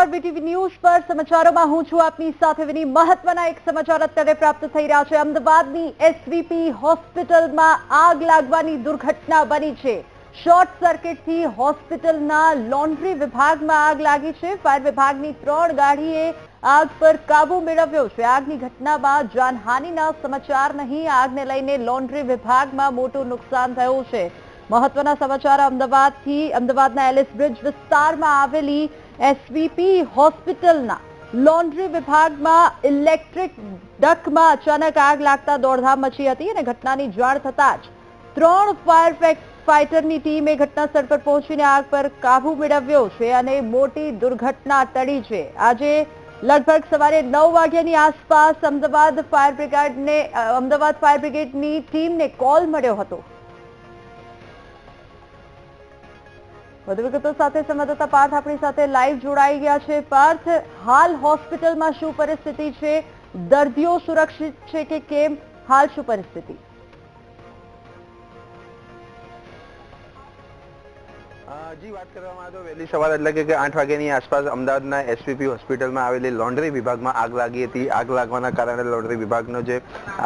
નમસ્કાર, VTV news પર સમાચારોમાં હું છું આપની સાથે વિની। મહત્વના એક સમાચાર અત્યારે પ્રાપ્ત થઈ રહ્યા છે। અમદાવાદની એસવીપી હોસ્પિટલમાં આગ લાગવાની દુર્ઘટના બની છે। શોર્ટ સર્કિટથી હોસ્પિટલના લોન્ડ્રી વિભાગમાં આગ લાગી છે। ફાયર વિભાગની 3 ગાડીએ આગ પર કાબુ મેળવ્યો છે। આગની ઘટનામાં જાનહાનિના સમાચાર નહીં। આગને લઈને લોન્ડ્રી વિભાગમાં મોટું નુકસાન થયું છે। મહત્વના સમાચાર અમદાવાદના એલિસ બ્રિજ વિસ્તારમાં આવેલી એસવીપી હોસ્પિટલના લોન્ડ્રી વિભાગમાં ઇલેક્ટ્રિક ડક્ટમાં અચાનક આગ લાગતા દોડધામ મચી હતી અને ઘટનાની જાણ થતાં જ 3 ફાયર ફાઇટરની ટીમે ઘટનાસ્થળ પર પહોંચીને આગ પર કાબુ મેળવ્યો છે અને મોટી દુર્ઘટના ટળી છે। આજે લગભગ સવારે 9 વાગ્યાની આસપાસ અમદાવાદ ફાયર બ્રિગેડની ટીમને કોલ મળ્યો હતો। વધુ વિગતો સાથે સંવાદદાતા પાર્થ આપણી સાથે લાઈવ જોડાઈ ગયા છે। પાર્થ, હાલ હોસ્પિટલમાં શું પરિસ્થિતિ છે? દર્દીઓ સુરક્ષિત છે કે કેમ? હાલ શું પરિસ્થિતિ? જી, વાત કરવામાં આવે તો વહેલી સવારે એટલે કે 8 વાગ્યાની આસપાસ અમદાવાદના એસવીપી હોસ્પિટલમાં આવેલી લોન્ડ્રી વિભાગમાં આગ લાગી હતી। આગ લાગવાના કારણે લોન્ડ્રી વિભાગનો જે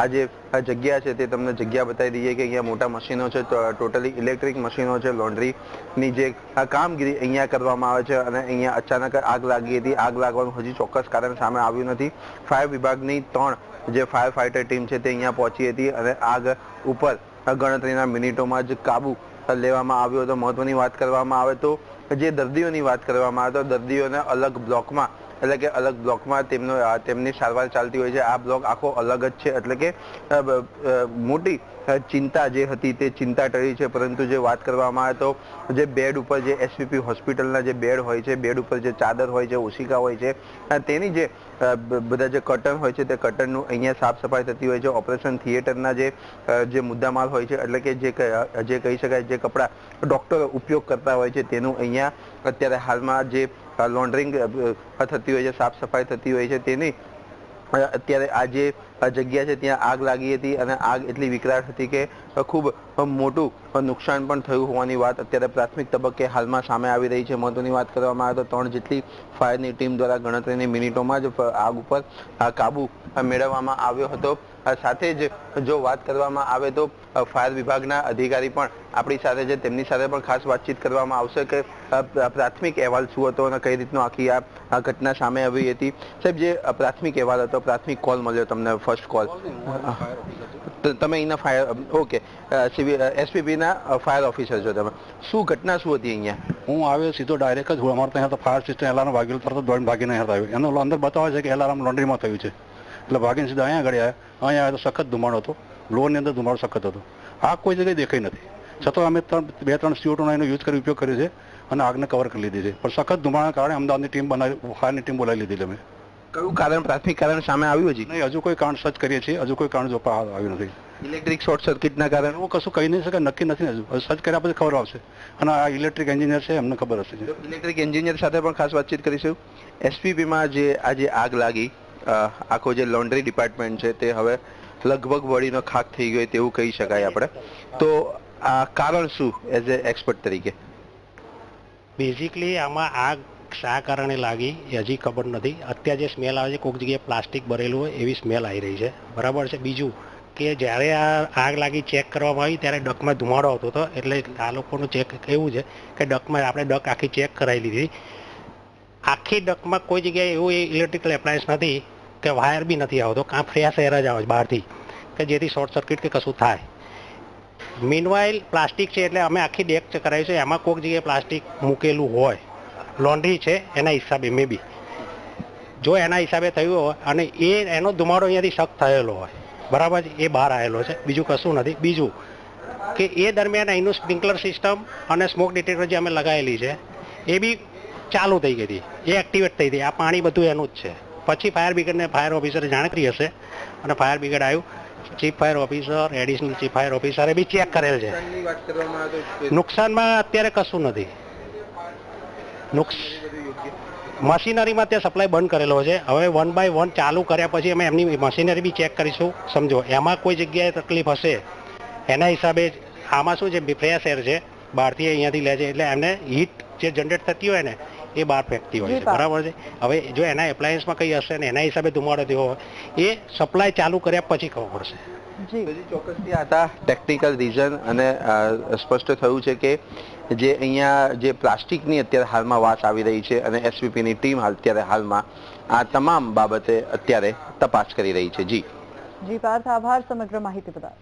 આ જગ્યા છે તે તમને જગ્યા બતાવી દઈએ કે અહીંયા મોટા મશીનો છે, ટોટલી ઇલેક્ટ્રિક મશીનો છે। લોન્ડ્રીની જે કામગીરી અહીંયા કરવામાં આવે છે અને અહીંયા અચાનક આગ લાગી હતી। આગ લાગવાનું હજી ચોક્કસ કારણ સામે આવ્યું નથી। ફાયર વિભાગની 3 જે ફાયર ફાઇટર ટીમ છે તે અહીંયા પહોંચી હતી અને આગ ઉપર ગણતરીના મિનિટોમાં જ કાબુ લેવામાં આવ્યો હતો। મહત્વની વાત કરવામાં આવે તો જે દર્દીઓની વાત કરવામાં આવે તો દર્દીઓને અલગ બ્લોકમાં એટલે કે અલગ બ્લોકમાં તેમની સારવાર ચાલતી હોય છે। આ બ્લોક આખો અલગ જ છે એટલે કે મોટી ચિંતા જે હતી તે ચિંતા ટળી છે। પરંતુ જે વાત કરવામાં આવે તો જે બેડ ઉપર જે એસવીપી હોસ્પિટલના જે બેડ હોય છે, બેડ ઉપર જે ચાદર હોય છે, ઓશિકા હોય છે, તેની જે બધા જે કર્ટન હોય છે તે કર્ટનનું અહીંયા સાફ સફાઈ થતી હોય છે। ઓપરેશન થિયેટરના જે મુદ્દામાલ હોય છે એટલે કે જે કહી શકાય જે કપડાં ડોક્ટરો ઉપયોગ કરતા હોય છે તેનું અહીંયા અત્યારે હાલમાં જે લોન્ડ્રિંગ થતી હોય છે, સાફ સફાઈ થતી હોય છે, તેની અત્યારે આ જે જગ્યા છે ત્યાં આગ લાગી હતી અને આગ એટલી વિકરાળ હતી કે ખૂબ મોટું નુકસાન પણ થયું હોવાની વાત અત્યારે પ્રાથમિક તબક્કે હાલમાં સામે આવી રહી છે। મહત્વની વાત કરવામાં આવે તો 3 જેટલી ફાયરની ટીમ દ્વારા ગણતરીની મિનિટોમાં જ આગ ઉપર કાબુ મેળવવામાં આવ્યો હતો। સાથે જ જો વાત કરવામાં આવે તો ફાયર વિભાગના અધિકારી પણ આપણી સાથે છે, તેમની સાથે પણ ખાસ વાતચીત કરવામાં આવશે કે પ્રાથમિક અહેવાલ શું હતો અને કઈ રીતનો આખી આ ઘટના સામે આવી હતી। સાહેબ, જે પ્રાથમિક અહેવાલ હતો, પ્રાથમિક કોલ મળ્યો તમને, ફર્સ્ટ કોલ, તમે અહીંના ફાયર એસપીપીના ફાયર ઓફિસર છો તમે, શું ઘટના શું હતી અહીંયા? હું આવ્યો સીધો ડાયરેક્ટ જ અમારે ત્યાં તો ફાયર સિસ્ટમ એલાર્મ વાગેલું, તરત દોડીને ભાગીને અહીંયા આવ્યો। એનો અંદર બતાવે છે કે એલાર્મ લોન્ડ્રીમાં થયું છે એટલે ભાગીને સીધા અહીંયા આગળ આવ્યા। અહીંયા આવ્યા તો સખત ધુમાડો હતો, ફ્લોરની અંદર ધુમાડો સખત હતો। આગ કોઈ જગ્યાએ દેખાઈ નથી, છતાં અમે 2-3 CO2નો એનો યુઝ કરી ઉપયોગ કર્યો છે અને આગને કવર કરી લીધી છે। પણ સખત ધુમાડાના કારણે અમદાવાદની ટીમ ફાયરની ટીમ બોલાવી લીધી અમે। કયું કારણ, પ્રાથમિક કારણ સામે આવ્યું છે? નહીં, હજુ કોઈ કારણ સર્ચ કરીએ છીએ, હજુ કોઈ કારણ જોવા આવ્યું નથી। ઇલેક્ટ્રિક શોર્ટ સર્કિટના કારણે એવું કશું કહી નહીં શકે, નક્કી નથી હજુ, સર્ચ કર્યા પછી ખબર આવશે અને આ ઇલેક્ટ્રિક એન્જિનિયર છે એમને ખબર હશે। ઇલેક્ટ્રિક એન્જિનિયર સાથે પણ ખાસ વાતચીત કરીશું। એસપીપીમાં જે આજે આગ લાગી, આખો જે લોન્ડ્રી ડિપાર્ટમેન્ટ છે તે હવે લગભગ બળીનો ખાક થઈ ગયો તેવું કહી શકાય આપણે, તો આ કારણ શું એઝ એ એક્સપર્ટ તરીકે? બેઝિકલી આમાં આગ શા કારણે લાગી એ હજી ખબર નથી। અત્યારે જે સ્મેલ આવે છે કોઈક જગ્યાએ પ્લાસ્ટિક ભરેલું હોય એવી સ્મેલ આવી રહી છે, બરાબર છે। બીજું કે જ્યારે આ આગ લાગી ચેક કરવામાં આવી ત્યારે ડકમાં ધુમાડો આવતો હતો, એટલે આ લોકોનું ચેક એવું છે કે ડકમાં આપણે ડક આખી ચેક કરાવી લીધી। આખી ડકમાં કોઈ જગ્યાએ એવું ઇલેક્ટ્રિકલ એપ્લાયન્સ નથી કે વાયર બી નથી આવતો, કાં ફ્રેશ એર જ આવે છે બહારથી કે જેથી શોર્ટ સર્કિટ કે કશું થાય। મીનવાઇલ પ્લાસ્ટિક છે એટલે અમે આખી ડેક ચેક કરાવી છે, એમાં કોઈક જગ્યાએ પ્લાસ્ટિક મૂકેલું હોય, લોન્ડ્રી છે એના હિસાબે મે બી જો એના હિસાબે થયું હોય અને એનો ધુમાડો અહીંયાથી શક થયેલો હોય, બરાબર છે, એ બહાર આવેલો છે, બીજું કશું નથી। બીજું કે એ દરમિયાન અહીંનું સ્પ્રિંકલર સિસ્ટમ અને સ્મોક ડિટેક્ટર જે અમે લગાવેલી છે એ બી ચાલુ થઈ ગઈ હતી, એ એક્ટિવેટ થઈ હતી। આ પાણી બધું એનું જ છે। પછી ફાયર બ્રિગેડને ફાયર ઓફિસરે જાણ કરી હશે અને ફાયર બ્રિગેડ આવ્યું, chief fire officer, additional chief fire ઓફિસરે બી ચેક કરેલ છે। નુકસાનમાં અત્યારે કશું નથી, મશીનરીમાં ત્યાં સપ્લાય બંધ કરેલો છે। હવે 1 by 1 ચાલુ કર્યા પછી અમે એમની મશીનરી બી ચેક કરીશું, સમજો એમાં કોઈ જગ્યાએ તકલીફ હશે એના હિસાબે। આમાં શું છે, ફ્રેશ એર છે, બહારથી અહીંયાથી લે છે એટલે એમને હીટ જે જનરેટ થતી હોય ને એ બહાર ફેંકતી હોય જી છે, પા. બરાબર છે. હવે જો એના એપ્લાયન્સમાં કંઈ હશે ને એના હિસાબે ધુમાડો થયો હોય એ સપ્લાય ચાલુ કર્યા પછી ખબર પડશે. જી તો જી ચોક્કસથી આ હતા ટેકનિકલ રીઝન અને સ્પષ્ટ થયું છે કે જે અહીંયા જે પ્લાસ્ટિકની અત્યારે હાલમાં વાત આવી રહી છે અને એસવીપીની ટીમ અત્યારે હાલમાં આ તમામ બાબતે અત્યારે તપાસ કરી રહી છે. જી જી પાર્થ, આભાર સમગ્ર માહિતી બદલ.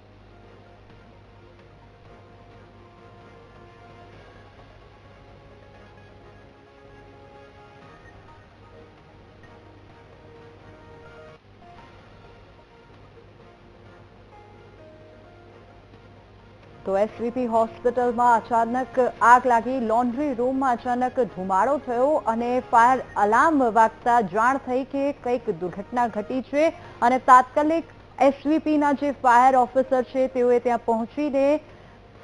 તો એસવીપી હોસ્પિટલમાં અચાનક આગ લાગી. લોન્ડ્રી રૂમમાં અચાનક ધુમાડો થયો અને ફાયર અલાર્મ વાગતા જાણ થઈ કે કંઈક દુર્ઘટના ઘટી છે અને તાત્કાલિક એસવીપીના જે ફાયર ઓફિસર છે તેઓએ ત્યાં પહોંચીને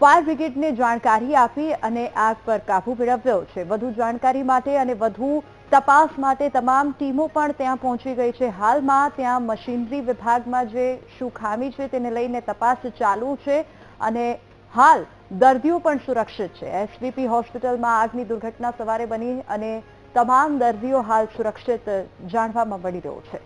ફાયર બ્રિગેડને જાણકારી આપી અને આગ પર કાબુ મેળવ્યો છે. વધુ જાણકારી માટે અને વધુ તપાસ માટે તમામ ટીમો પણ ત્યાં પહોંચી ગઈ છે. હાલમાં ત્યાં મશીનરી વિભાગમાં જે શું ખામી છે તેને લઈને તપાસ ચાલુ છે અને હાલ દર્દીઓ પણ સુરક્ષિત છે. એસવીપી હોસ્પિટલમાં આગની દુર્ઘટના સવારે બની અને તમામ દર્દીઓ હાલ સુરક્ષિત જાણવામાં મળી રહ્યો છે.